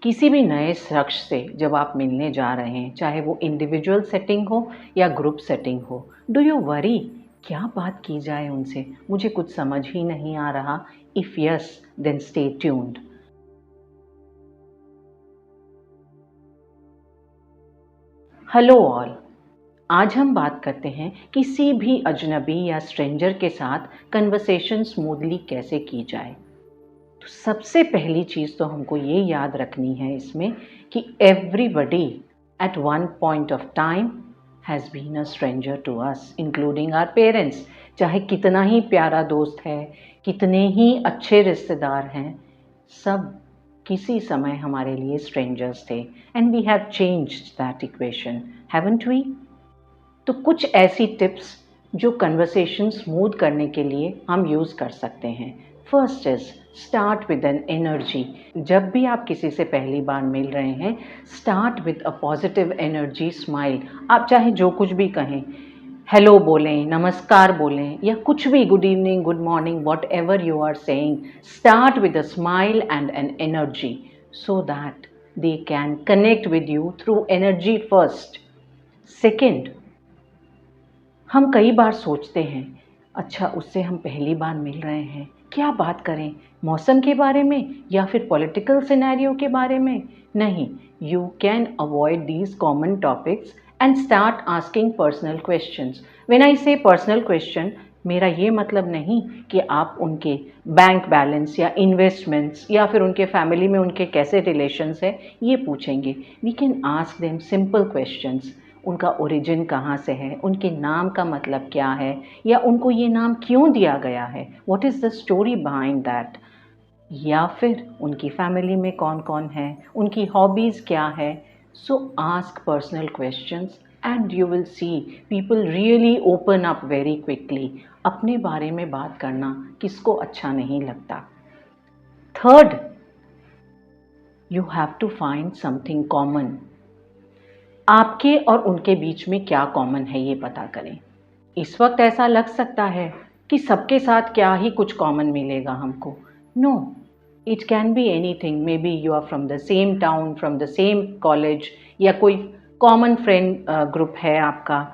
किसी भी नए शख्स से जब आप मिलने जा रहे हैं, चाहे वो इंडिविजुअल सेटिंग हो या ग्रुप सेटिंग हो, डू यू वरी क्या बात की जाए उनसे, मुझे कुछ समझ ही नहीं आ रहा? If yes, then stay tuned. Hello all. आज हम बात करते हैं किसी भी अजनबी या स्ट्रेंजर के साथ कन्वर्सेशन स्मूथली कैसे की जाए। तो सबसे पहली चीज़ तो हमको ये याद रखनी है इसमें कि everybody at one point of time has been a stranger to us, including our parents. चाहे कितना ही प्यारा दोस्त है, कितने ही अच्छे रिश्तेदार हैं, सब किसी समय हमारे लिए स्ट्रेंजर्स थे। And we have changed that equation, haven't we? तो कुछ ऐसी टिप्स जो कन्वर्सेशन स्मूथ करने के लिए हम यूज़ कर सकते हैं। First is start with an energy. जब भी आप किसी से पहली बार मिल रहे हैं, start with a positive energy smile. आप चाहे जो कुछ भी कहें, हेलो बोलें, नमस्कार बोलें, या कुछ भी, good evening, good morning, whatever you are saying, start with a smile and an energy so that they can connect with you through energy first. Second, हम कई बार सोचते हैं, अच्छा उससे हम पहली बार मिल रहे हैं, क्या बात करें, मौसम के बारे में या फिर पॉलिटिकल सिनेरियो के बारे में? नहीं, you can avoid these common topics and start asking personal questions. When I से पर्सनल क्वेश्चन, मेरा ये मतलब नहीं कि आप उनके बैंक बैलेंस या इन्वेस्टमेंट्स या फिर उनके फैमिली में उनके कैसे रिलेशंस है ये पूछेंगे। We can ask them simple questions. उनका ओरिजिन कहाँ से है, उनके नाम का मतलब क्या है, या उनको ये नाम क्यों दिया गया है, what is the story behind that, या फिर उनकी फैमिली में कौन कौन है, उनकी हॉबीज़ क्या है। So ask personal questions and you will see people really open up very quickly. अपने बारे में बात करना किसको अच्छा नहीं लगता? Third, you have to find something common. आपके और उनके बीच में क्या कॉमन है ये पता करें। इस वक्त ऐसा लग सकता है कि सबके साथ क्या ही कुछ कॉमन मिलेगा हमको। No, it can be anything. Maybe you are from the same town, from the same college, या कोई कॉमन फ्रेंड ग्रुप है आपका,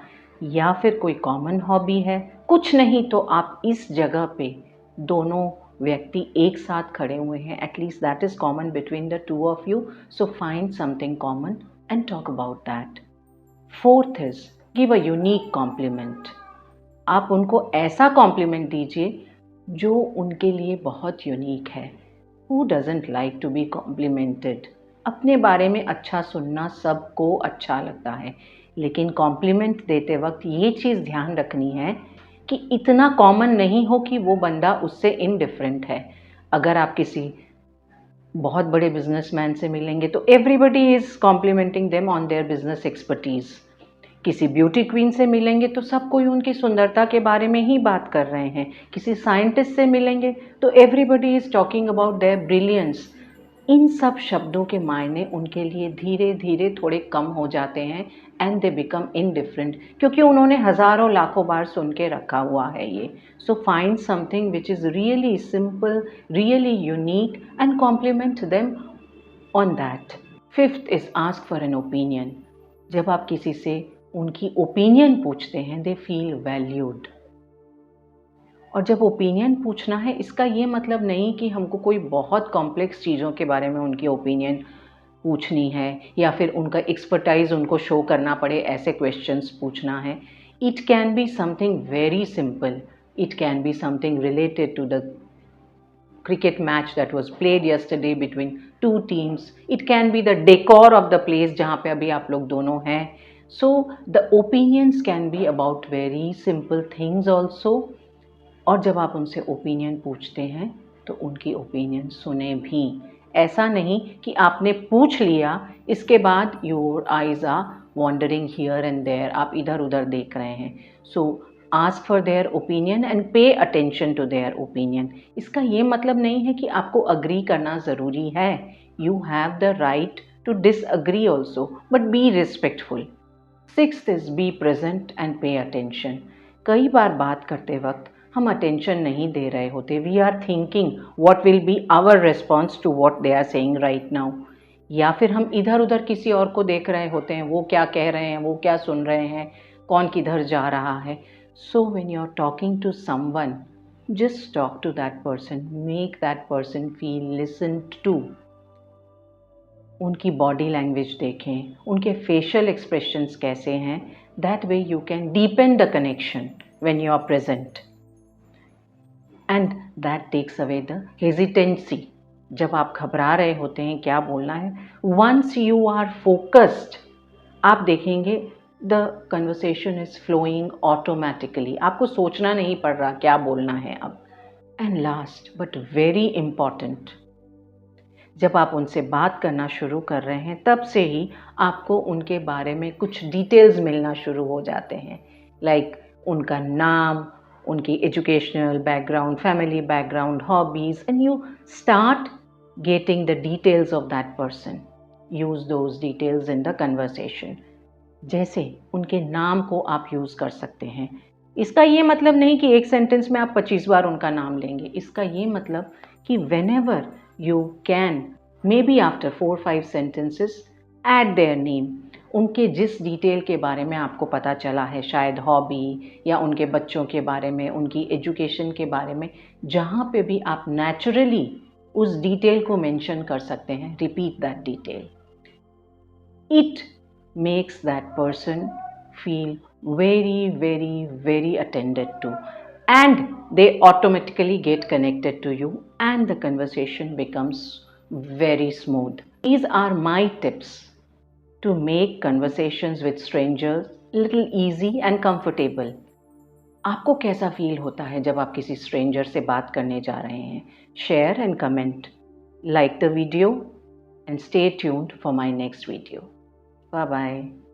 या फिर कोई कॉमन हॉबी है। कुछ नहीं तो आप इस जगह पे दोनों व्यक्ति एक साथ खड़े हुए हैं, at least that is common between the two of you. So find something common and talk about that. Fourth is give a unique compliment. आप उनको ऐसा कॉम्प्लीमेंट दीजिए जो उनके लिए बहुत यूनिक है। Who doesn't like to be complimented? अपने बारे में अच्छा सुनना सबको अच्छा लगता है, लेकिन कॉम्प्लीमेंट देते वक्त ये चीज़ ध्यान रखनी है कि इतना कॉमन नहीं हो कि वो बंदा उससे इनडिफरेंट है। अगर आप किसी बहुत बड़े बिजनेसमैन से मिलेंगे तो everybody is complimenting them on their business expertise. किसी ब्यूटी क्वीन से मिलेंगे तो सब कोई उनकी सुंदरता के बारे में ही बात कर रहे हैं। किसी साइंटिस्ट से मिलेंगे तो everybody is talking about their brilliance. इन सब शब्दों के मायने उनके लिए धीरे धीरे थोड़े कम हो जाते हैं एंड दे बिकम इनडिफरेंट, क्योंकि उन्होंने हज़ारों लाखों बार सुन के रखा हुआ है ये। So find something which is really simple, really unique and compliment them on that. Fifth is ask for an opinion. जब आप किसी से उनकी ओपिनियन पूछते हैं, दे फील वैल्यूड। और जब ओपिनियन पूछना है, इसका ये मतलब नहीं कि हमको कोई बहुत कॉम्प्लेक्स चीज़ों के बारे में उनकी ओपिनियन पूछनी है या फिर उनका एक्सपर्टाइज उनको शो करना पड़े, ऐसे क्वेश्चंस पूछना है। It can be something very simple. It can be something related to the cricket match that was played yesterday between two teams. It can be the decor of the place जहाँ पे अभी आप लोग दोनों हैं. So the opinions can be about very simple things also. और जब आप उनसे ओपिनियन पूछते हैं तो उनकी ओपिनियन सुने भी। ऐसा नहीं कि आपने पूछ लिया, इसके बाद your eyes are wandering here and there, आप इधर उधर देख रहे हैं। So ask for their opinion and pay attention to their opinion. इसका ये मतलब नहीं है कि आपको अग्री करना ज़रूरी है। You have the right to disagree also, but be respectful. Sixth is be present and pay attention. कई बार बात करते वक्त हम अटेंशन नहीं दे रहे होते। We are thinking what will be our response to what they are saying right now. या फिर हम इधर उधर किसी और को देख रहे होते हैं, वो क्या कह रहे हैं, वो क्या सुन रहे हैं, कौन किधर जा रहा है. So when you are talking to someone, just talk to that person, make that person feel listened to. उनकी बॉडी लैंग्वेज देखें, उनके फेशियल एक्सप्रेशंस कैसे हैं. That way you can deepen the connection when you are present, and that takes away the hesitancy. जब आप घबरा रहे होते हैं क्या बोलना है, वंस यू आर फोकस्ड, आप देखेंगे the conversation is flowing automatically. आपको सोचना नहीं पड़ रहा क्या बोलना है अब. And last but very important, जब आप उनसे बात करना शुरू कर रहे हैं तब से ही आपको उनके बारे में कुछ डिटेल्स मिलना शुरू हो जाते हैं. लाइक उनका नाम, उनकी educational background, family background, hobbies, and you start getting the details of that person. Use those details in the conversation. जैसे उनके नाम को आप यूज़ कर सकते हैं. इसका ये मतलब नहीं कि एक सेंटेंस में आप 25 बार उनका नाम लेंगे. इसका ये मतलब कि whenever you can, maybe after 4-5 sentences, add their name. उनके जिस डिटेल के बारे में आपको पता चला है, शायद हॉबी या उनके बच्चों के बारे में, उनकी एजुकेशन के बारे में, जहाँ पे भी आप नेचुरली उस डिटेल को मेंशन कर सकते हैं, repeat that detail. It makes that person feel very, very, very attended to, and they automatically get connected to you, and the conversation becomes very smooth. These are my tips to make conversations with strangers little easy and comfortable. आपको कैसा feel होता है जब आप किसी stranger से बात करने जा रहे हैं? Share and comment, like the video, and stay tuned for my next video. Bye bye.